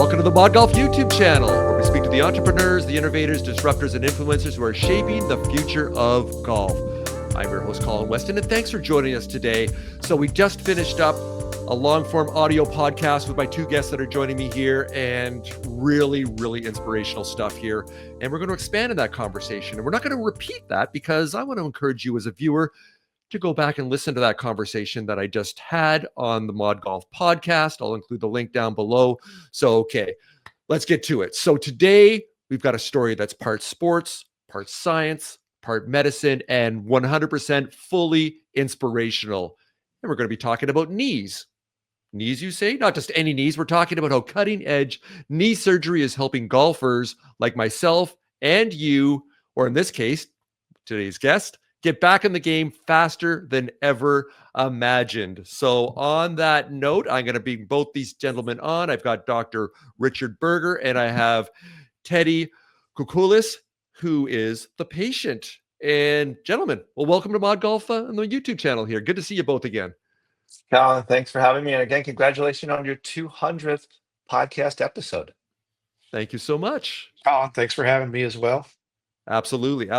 Welcome to the ModGolf YouTube channel, where we speak to the entrepreneurs, the innovators, disruptors, and influencers who are shaping the future of golf. I'm your host, Colin Weston, and thanks for joining us today. So we just finished up a long-form audio podcast with my two guests that are joining me here, and really inspirational stuff here. And we're going to expand in that conversation. And we're not going to repeat that because I want to encourage you as a viewer to go back and listen to that conversation that I just had on the ModGolf podcast. I'll include the link down below. So, okay, let's get to it. So today we've got a story that's part sports, part science, part medicine, and 100% fully inspirational. And we're going to be talking about knees. Knees, you say? Not just any knees. We're talking about how cutting edge knee surgery is helping golfers like myself and you, or in this case, today's guest, get back in the game faster than ever imagined. So on that note, I'm going to bring both these gentlemen on. I've got Dr. Richard Berger and I have Teddy Koukoulis, who is the patient. And gentlemen, well, welcome to ModGolf on the YouTube channel here. Good to see you both again. Colin, thanks for having me. And again, congratulations on your 200th podcast episode. Thank you so much. Colin, thanks for having me as well. Absolutely.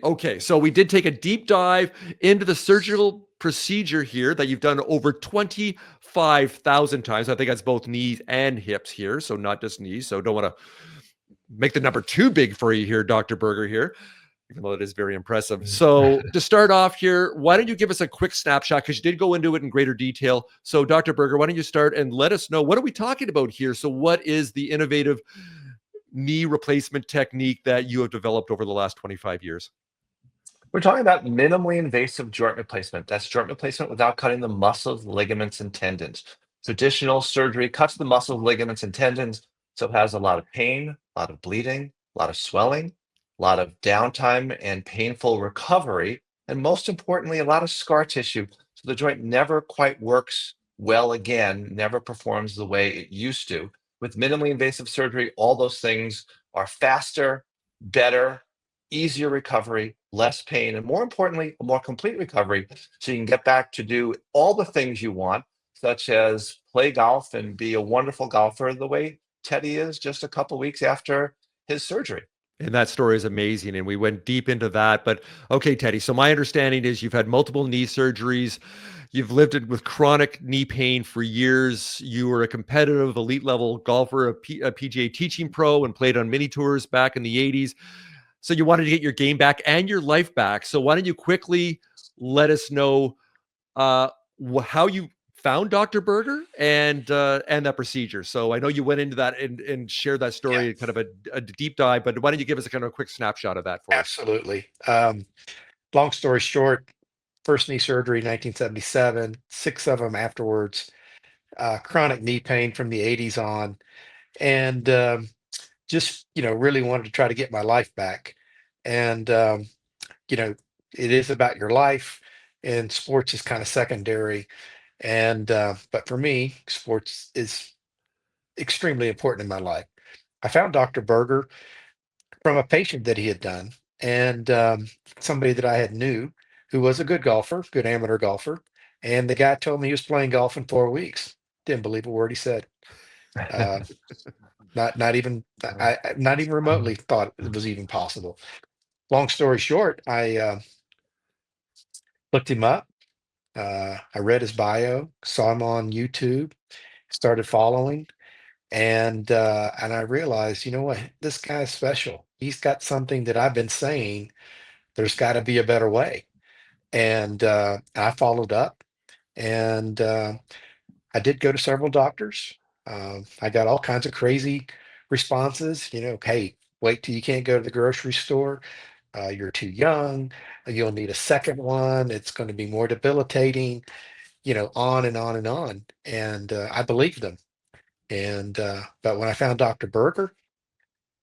Okay, so we did take a deep dive into the surgical procedure here that you've done over 25,000 times. I think that's both knees and hips here, so not just knees. So don't want to make the number too big for you here, Dr. Berger here, even though it is very impressive. So to start off here, why don't you give us a quick snapshot, because you did go into it in greater detail. So Dr. Berger, why don't you start and let us know, what are we talking about here? So what is the innovative knee replacement technique that you have developed over the last 25 years? We're talking about minimally invasive joint replacement. That's joint replacement without cutting the muscles, ligaments, and tendons. Traditional surgery cuts the muscles, ligaments, and tendons, so it has a lot of pain, a lot of bleeding, a lot of swelling, a lot of downtime and painful recovery, and most importantly, a lot of scar tissue. So the joint never quite works well again, never performs the way it used to. With minimally invasive surgery, all those things are faster, better, easier recovery, less pain, and more importantly, a more complete recovery. So you can get back to do all the things you want, such as play golf and be a wonderful golfer the way Teddy is just a couple weeks after his surgery. And that story is amazing. And we went deep into that. But okay, Teddy, so my understanding is you've had multiple knee surgeries. You've lived it with chronic knee pain for years. You were a competitive elite level golfer, a PGA Teaching Pro, and played on mini tours back in the 80s. So you wanted to get your game back and your life back. So why don't you quickly let us know how you found Dr. Berger and that procedure. So I know you went into that and shared that story, kind of a deep dive, but why don't you give us a kind of a quick snapshot of that for us? Absolutely. Long story short, first knee surgery, 1977, 6 of them afterwards, chronic knee pain from the 80s on, and just, really wanted to try to get my life back. And, it is about your life, and sports is kind of secondary. And, but for me, sports is extremely important in my life. I found Dr. Berger from a patient that he had done, and somebody that I had knew who was a good golfer, good amateur golfer. And the guy told me he was playing golf in 4 weeks. Didn't believe a word he said. Not even remotely thought it was even possible. Long story short, I looked him up. I read his bio, saw him on YouTube, started following, and I realized, you know what, this guy's special. He's got something that I've been saying. There's got to be a better way. And I followed up, and I did go to several doctors. I got all kinds of crazy responses. Hey, wait till you can't go to the grocery store. You're too young. You'll need a second one. It's going to be more debilitating. On and on and on. And I believed them. And but when I found Dr. Berger,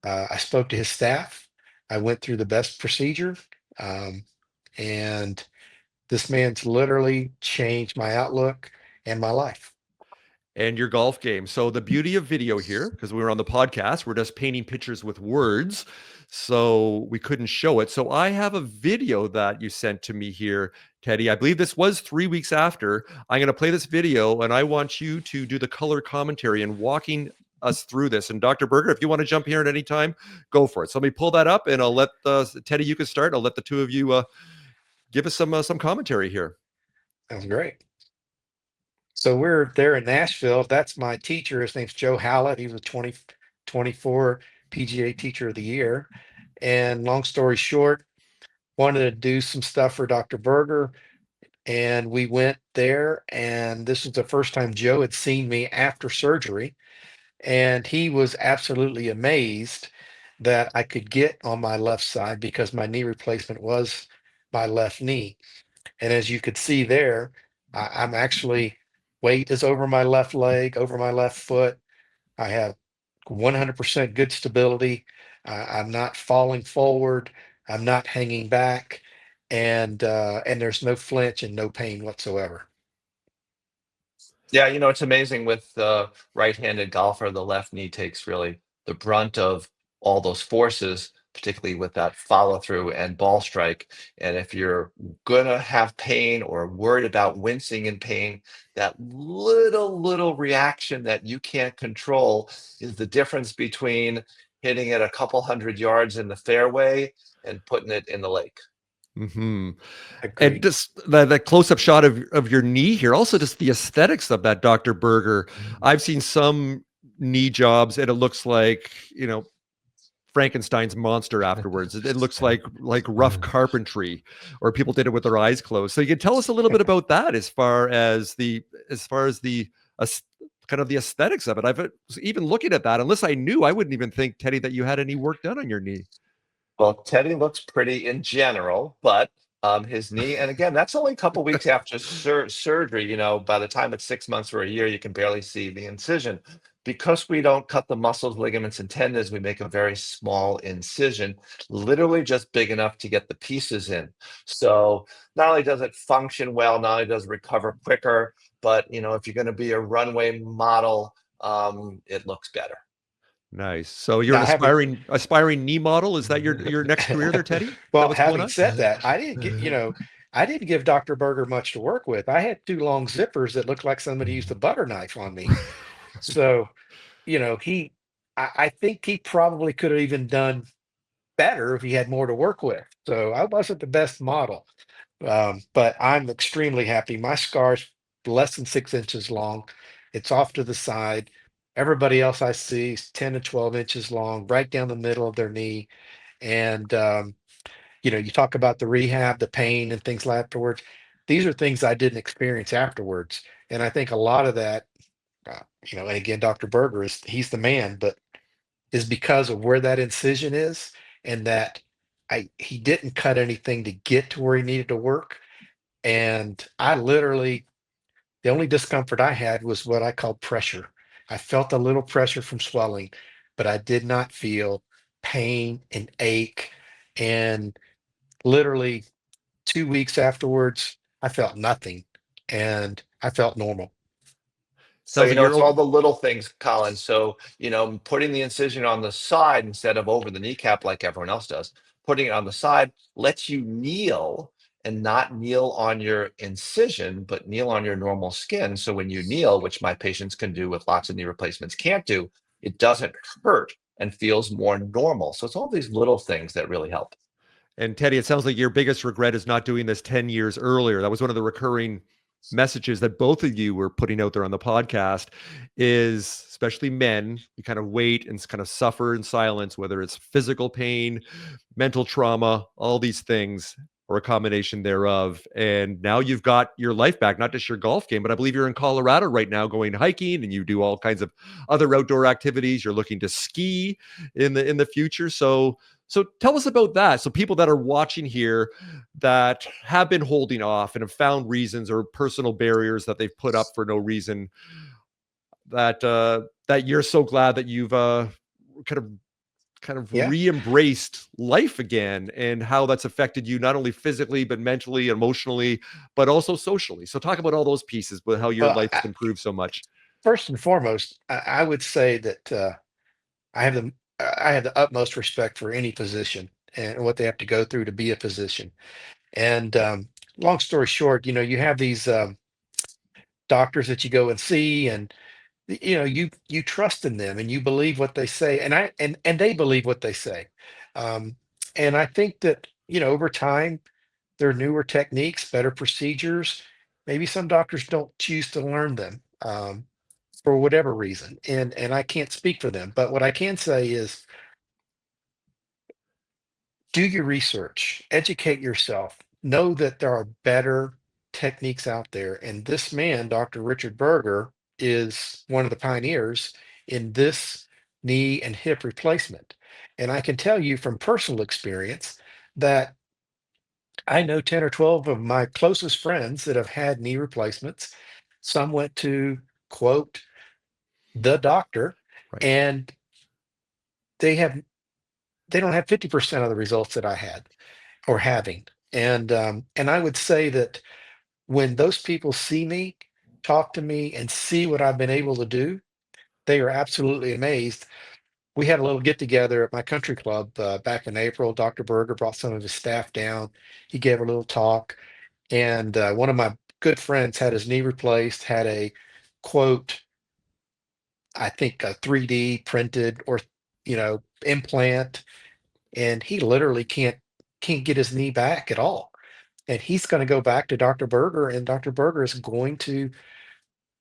I spoke to his staff. I went through the best procedure, and this man's literally changed my outlook and my life. And your golf game. So the beauty of video here, because we were on the podcast, we're just painting pictures with words, so we couldn't show it. So I have a video that you sent to me here, Teddy. I believe this was 3 weeks after. I'm going to play this video, and I want you to do the color commentary and walking us through this. And Dr. Berger, if you want to jump here at any time, go for it. So let me pull that up, and I'll let Teddy, you can start. I'll let the two of you give us some commentary here. Sounds great. So we're there in Nashville. That's my teacher. His name's Joe Hallett. He was a 2024 PGA Teacher of the Year. And long story short, wanted to do some stuff for Dr. Berger. And we went there, and this was the first time Joe had seen me after surgery. And he was absolutely amazed that I could get on my left side because my knee replacement was my left knee. And as you could see there, I'm actually, weight is over my left leg, over my left foot. I have 100% good stability. I'm not falling forward. I'm not hanging back, and there's no flinch and no pain whatsoever. Yeah, it's amazing with the right-handed golfer, the left knee takes really the brunt of all those forces, particularly with that follow-through and ball strike. And if you're gonna have pain or worried about wincing in pain, that little reaction that you can't control is the difference between hitting it a couple hundred yards in the fairway and putting it in the lake. Mm-hmm. And Agreed. just that close-up shot of your knee here, also just the aesthetics of that, Dr. Berger. I've seen some knee jobs, and it looks like, Frankenstein's monster afterwards. It looks like rough carpentry, or people did it with their eyes closed. So you can tell us a little bit about that as far as the as- kind of the aesthetics of it. I've even looking at that, unless I knew, I wouldn't even think, Teddy, that you had any work done on your knee. Well, Teddy looks pretty in general, but his knee, and again, that's only a couple weeks after surgery. By the time it's 6 months or a year, you can barely see the incision. Because we don't cut the muscles, ligaments, and tendons, we make a very small incision, literally just big enough to get the pieces in. So not only does it function well, not only does it recover quicker, but if you're going to be a runway model, it looks better. Nice. So you're Now, an I haven't. aspiring knee model. Is that your next career there, Teddy? Is that Well, what's going having on? said that, I didn't give Dr. Berger much to work with. I had two long zippers that looked like somebody used a butter knife on me. So, I think he probably could have even done better if he had more to work with. So I wasn't the best model. But I'm extremely happy. My scar's less than 6 inches long. It's off to the side. Everybody else I see is 10 to 12 inches long, right down the middle of their knee. And you talk about the rehab, the pain, and things afterwards. These are things I didn't experience afterwards. And I think a lot of that, and again, Dr. Berger he's the man, but is because of where that incision is, and that he didn't cut anything to get to where he needed to work. And I literally, the only discomfort I had was what I call pressure. I felt a little pressure from swelling, but I did not feel pain and ache. And literally 2 weeks afterwards, I felt nothing, and I felt normal. So, Sounds like it's all the little things, Colin. So, putting the incision on the side instead of over the kneecap like everyone else does, putting it on the side lets you kneel and not kneel on your incision, but kneel on your normal skin. So when you kneel, which my patients can do with lots of knee replacements can't do, it doesn't hurt and feels more normal. So it's all these little things that really help. And Teddy, it sounds like your biggest regret is not doing this 10 years earlier. That was one of the recurring messages that both of you were putting out there on the podcast, is especially men, you kind of wait and kind of suffer in silence, whether it's physical pain, mental trauma, all these things, or a combination thereof. And now you've got your life back, not just your golf game, but I believe you're in Colorado right now going hiking, and you do all kinds of other outdoor activities. You're looking to ski in the future. So tell us about that. So people that are watching here that have been holding off and have found reasons or personal barriers that they've put up for no reason, that you're so glad that you've kind of Yeah. re-embraced life again, and how that's affected you not only physically but mentally, emotionally, but also socially. So talk about all those pieces, but how your Well, life's improved so much. first and foremost, I would say that I have the utmost respect for any physician and what they have to go through to be a physician. And long story short, you have these doctors that you go and see, and you trust in them and you believe what they say, and they believe what they say. Um, and I think that, over time, there are newer techniques, better procedures. Maybe some doctors don't choose to learn them, for whatever reason, and I can't speak for them. But what I can say is, do your research, educate yourself, know that there are better techniques out there. And this man, Dr. Richard Berger, is one of the pioneers in this knee and hip replacement. And I can tell you from personal experience that I know 10 or 12 of my closest friends that have had knee replacements. Some went to, quote, the doctor, Right. and they have they don't have 50% of the results that I had or having. And I would say that when those people see me, talk to me, and see what I've been able to do, they are absolutely amazed. We had a little get together at my country club back in April. Dr. Berger brought some of his staff down. He gave a little talk, and one of my good friends had his knee replaced, had a, quote, I think a 3D printed or implant, and he literally can't get his knee back at all. And he's going to go back to Dr. Berger, and Dr. Berger is going to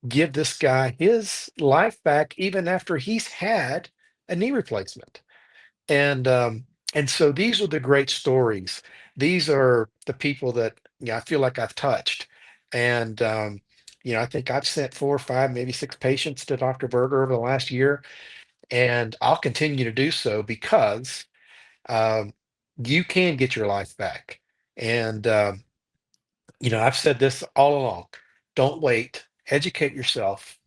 give this guy his life back even after he's had a knee replacement. And so these are the great stories. These are the people that, I feel like I've touched. And I think I've sent 4 or 5, maybe 6 patients to Dr. Berger over the last year, and I'll continue to do so because um, you can get your life back. And I've said this all along. Don't wait. Educate yourself.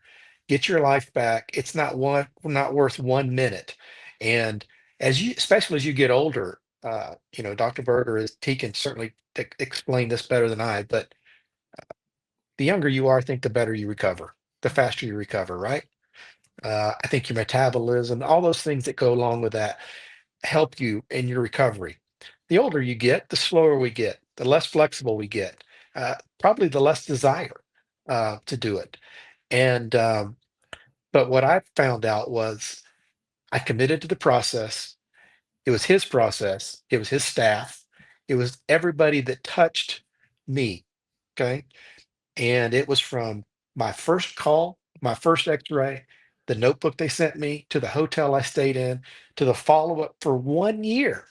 Get your life back. It's not worth 1 minute. And especially as you get older, Dr. Berger he can certainly explain this better than I, but the younger you are, I think the better you recover, the faster you recover, right? I think your metabolism, all those things that go along with that help you in your recovery. The older you get, the slower we get, the less flexible we get, probably the less desire to do it. And but what I found out was I committed to the process. It was his process. It was his staff. It was everybody that touched me. Okay. And it was from my first call, my first x-ray, the notebook they sent me, to the hotel I stayed in, to the follow-up for 1 year.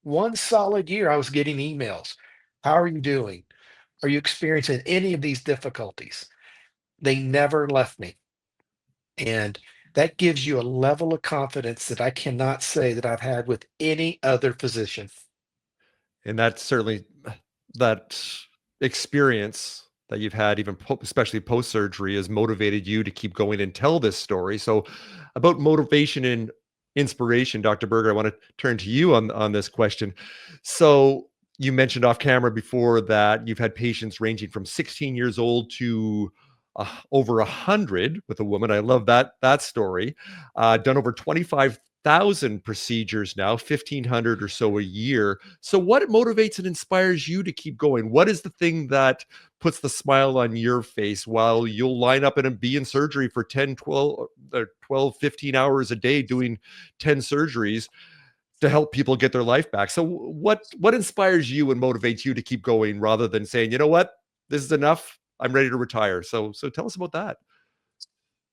1 solid year, I was getting emails. How are you doing? Are you experiencing any of these difficulties? They never left me. And that gives you a level of confidence that I cannot say that I've had with any other physician. And that's certainly that experience that you've had, even especially post surgery, has motivated you to keep going and tell this story. So, about motivation and inspiration, Dr. Berger, I want to turn to you on this question. So, you mentioned off camera before that you've had patients ranging from 16 years old to over 100 with a woman. I love that story. Done over 25,000 procedures now, 1,500 or so a year. So what motivates and inspires you to keep going? What is the thing that puts the smile on your face while you'll line up and be in surgery for 10, 12, 15 hours a day doing 10 surgeries to help people get their life back? So what inspires you and motivates you to keep going rather than saying, you know what, this is enough, I'm ready to retire? So tell us about that.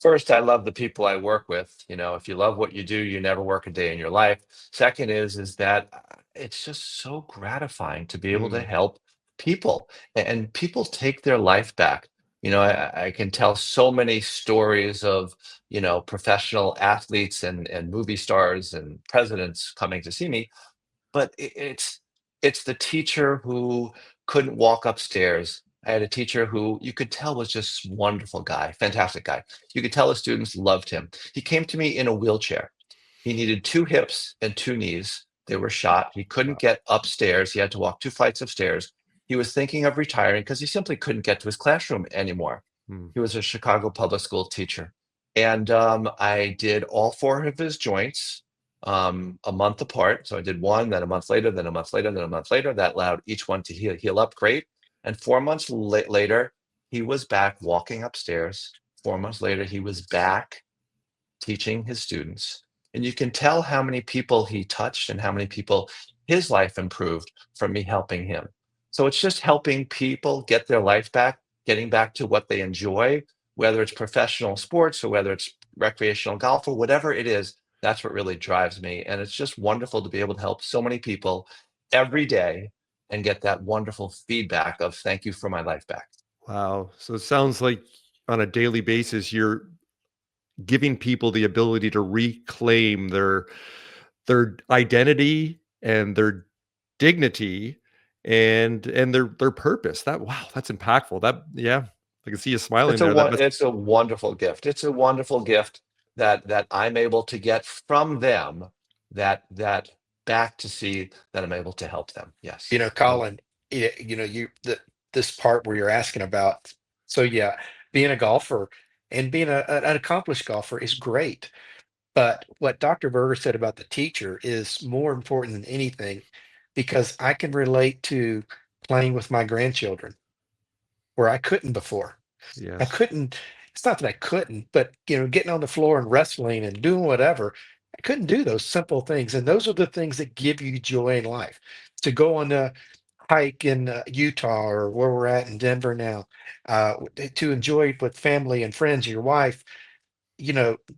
First, I love the people I work with. If you love what you do, you never work a day in your life. Second is that it's just so gratifying to be able to Mm, help people, and people take their life back. I can tell so many stories of, professional athletes and movie stars and presidents coming to see me, but it's the teacher who couldn't walk upstairs. I had a teacher who you could tell was just wonderful guy, fantastic guy. You could tell the students loved him. He came to me in a wheelchair. He needed 2 hips and 2 knees. They were shot. He couldn't wow. get upstairs. He had to walk 2 flights of stairs. He was thinking of retiring because he simply couldn't get to his classroom anymore. Mm, He was a Chicago public school teacher. And I did all 4 of his joints a month apart. So I did one, then a month later, then a month later, then a month later. That allowed each one to heal up great. And 4 months later, he was back walking upstairs, 4 months later, he was back teaching his students. And you can tell how many people he touched and how many people his life improved from me helping him. So it's just helping people get their life back, getting back to what they enjoy, whether it's professional sports or whether it's recreational golf or whatever it is. That's what really drives me. And it's just wonderful to be able to help so many people every day and get that wonderful feedback of thank you for my life back. Wow. So it sounds like on a daily basis, you're giving people the ability to reclaim their identity and their dignity and their purpose. That wow, that's impactful. That yeah, I can see you smiling there. That's It's a wonderful gift. It's a wonderful gift that I'm able to get from them, that back to see that I'm able to help them. Yes. Colin, this part where you're asking about. So yeah, being a golfer and being an accomplished golfer is great. But what Dr. Berger said about the teacher is more important than anything because I can relate to playing with my grandchildren where I couldn't before. I yes. couldn't, it's not that I couldn't, but getting on the floor and wrestling and doing whatever, I couldn't do those simple things. And those are the things that give you joy in life. To go on a hike in Utah or where we're at in Denver now, to enjoy with family and friends, your wife,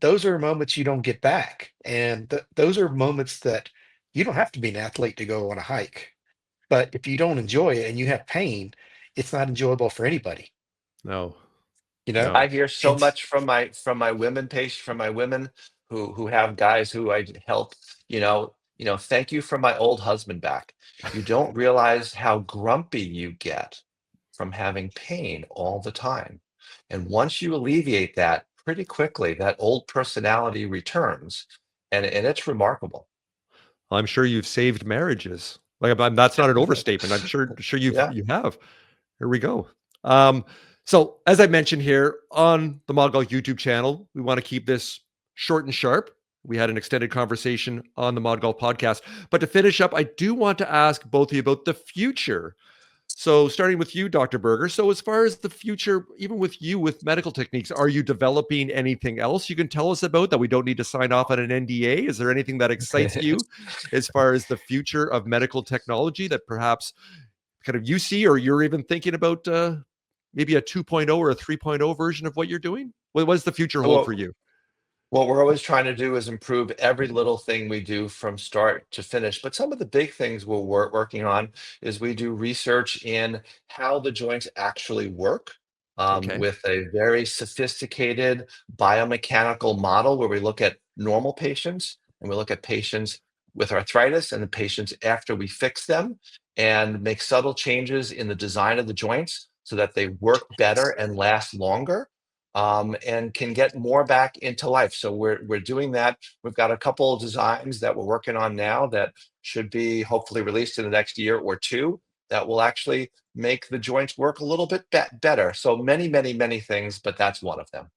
those are moments you don't get back. And those are moments that you don't have to be an athlete to go on a hike. But if you don't enjoy it and you have pain, it's not enjoyable for anybody, No. you know? No. I hear so And much from my women patients, from my women who have guys who I help, thank you for my old husband back. You don't realize how grumpy you get from having pain all the time. And once you alleviate that pretty quickly, that old personality returns and it's remarkable. I'm sure you've saved marriages. Like that's not an overstatement. I'm sure Yeah. you have. Here we go. Um, so as I mentioned here on the ModGolf YouTube channel, we want to keep this short and sharp. We had an extended conversation on the ModGolf podcast. But to finish up, I do want to ask both of you about the future. So starting with you, Dr. Berger. So as far as the future, even with you with medical techniques, are you developing anything else you can tell us about that we don't need to sign off on an NDA? Is there anything that excites you as far as the future of medical technology that perhaps kind of you see, or you're even thinking about maybe a 2.0 or a 3.0 version of what you're doing? What does the future hold for Well, you? What we're always trying to do is improve every little thing we do from start to finish. But some of the big things we're working on is we do research in how the joints actually work, Okay. with a very sophisticated biomechanical model where we look at normal patients and we look at patients with arthritis and the patients after we fix them and make subtle changes in the design of the joints so that they work better and last longer, and can get more back into life. So we're doing that. We've got a couple of designs that we're working on now that should be hopefully released in the next year or two that will actually make the joints work a little bit better. So many, many, many things, but that's one of them.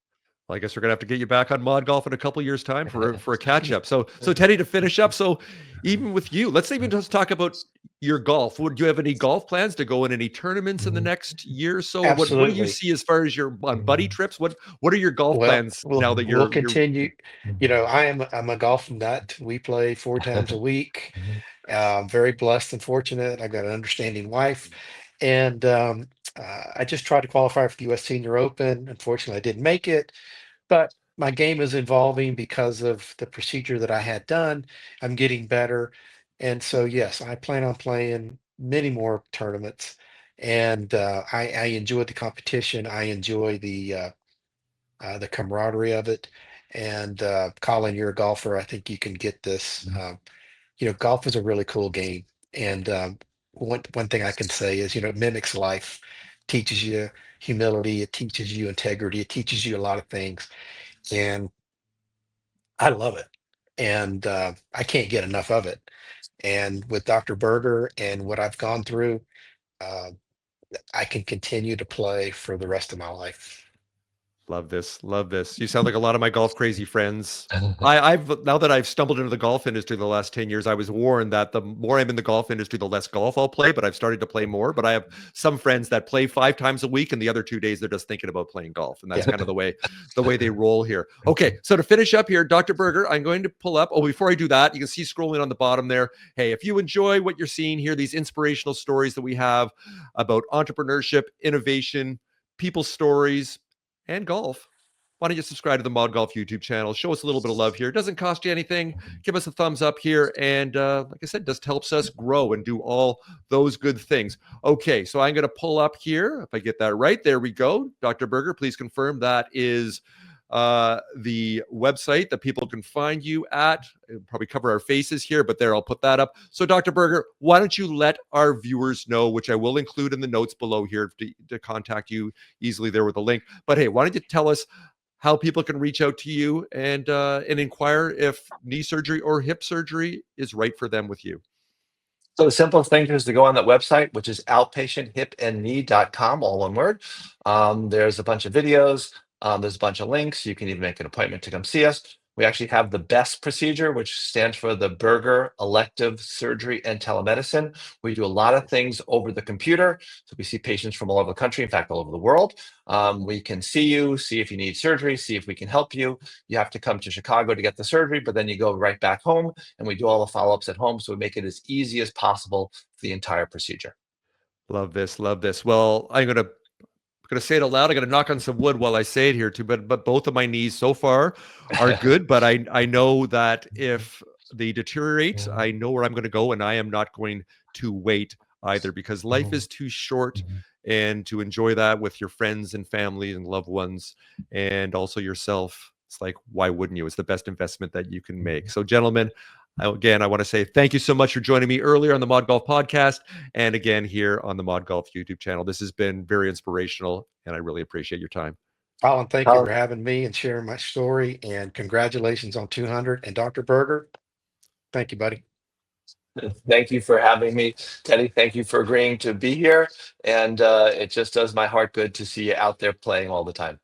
Well, I guess we're gonna have to get you back on Mod Golf in a couple years' time for a catch up. So Teddy, to finish up, so even with you, let's even just talk about your golf. Would you have any golf plans to go in any tournaments in the next year or so? What do you absolutely. see as far as your on buddy trips? What are your golf Well, plans we'll now that we'll you're continue. I'm a golf nut. We play 4 times a week. I'm very blessed and fortunate. I've got an understanding wife, and I just tried to qualify for the U.S. Senior Open. Unfortunately, I didn't make it, but my game is evolving because of the procedure that I had done. I'm getting better, and so yes, I plan on playing many more tournaments. And I enjoy the competition. I enjoy the camaraderie of it. And Colin, you're a golfer. I think you can get this. Golf is a really cool game. And one thing I can say is, it mimics life, teaches you humility, it teaches you integrity, it teaches you a lot of things. And I love it. And I can't get enough of it. And with Dr. Berger and what I've gone through, uh, I can continue to play for the rest of my life. Love this. Love this. You sound like a lot of my golf crazy friends. I've now that I've stumbled into the golf industry the last 10 years, I was warned that the more I'm in the golf industry, the less golf I'll play, but I've started to play more. But I have some friends that play 5 times a week, and the other 2 days they're just thinking about playing golf. And that's Yeah. kind of the way they roll here. Okay, so to finish up here, Dr. Berger, I'm going to pull up. Oh, before I do that, you can see scrolling on the bottom there. Hey, if you enjoy what you're seeing here, these inspirational stories that we have about entrepreneurship, innovation, people's stories, and golf, why don't you subscribe to the ModGolf YouTube channel? Show us a little bit of love here. It doesn't cost you anything. Give us a thumbs up here. And like I said, just helps us grow and do all those good things. Okay, so I'm going to pull up here. If I get that right, there we go. Dr. Berger, please confirm that is the website that people can find you at. It'll probably cover our faces here, but there, I'll put that up. So Dr. Berger, why don't you let our viewers know, which I will include in the notes below here to contact you easily there with a link. But hey, why don't you tell us how people can reach out to you and inquire if knee surgery or hip surgery is right for them with you? So the simplest thing is to go on that website, which is outpatienthipandknee.com, all one word. There's a bunch of videos. There's a bunch of links. You can even make an appointment to come see us. We actually have the BEST procedure, which stands for the Berger Elective Surgery and Telemedicine. We do a lot of things over the computer. So we see patients from all over the country, in fact, all over the world. We can see you, see if you need surgery, see if we can help you. You have to come to Chicago to get the surgery, but then you go right back home, and we do all the follow-ups at home. So we make it as easy as possible for the entire procedure. Love this. Love this. Well, I'm going to say it out loud. I'm going to knock on some wood while I say it here too, but both of my knees so far are good. But I know that if they deteriorate, I know where I'm going to go, and I am not going to wait either, because life is too short, and to enjoy that with your friends and family and loved ones, and also yourself. It's like, why wouldn't you? It's the best investment that you can make. So gentlemen, again, I want to say thank you so much for joining me earlier on the ModGolf podcast, and again here on the ModGolf YouTube channel. This has been very inspirational, and I really appreciate your time. Colin, thank you for having me and sharing my story, and congratulations on 200. And Dr. Berger, thank you, buddy. Thank you for having me, Teddy. Thank you for agreeing to be here. And it just does my heart good to see you out there playing all the time.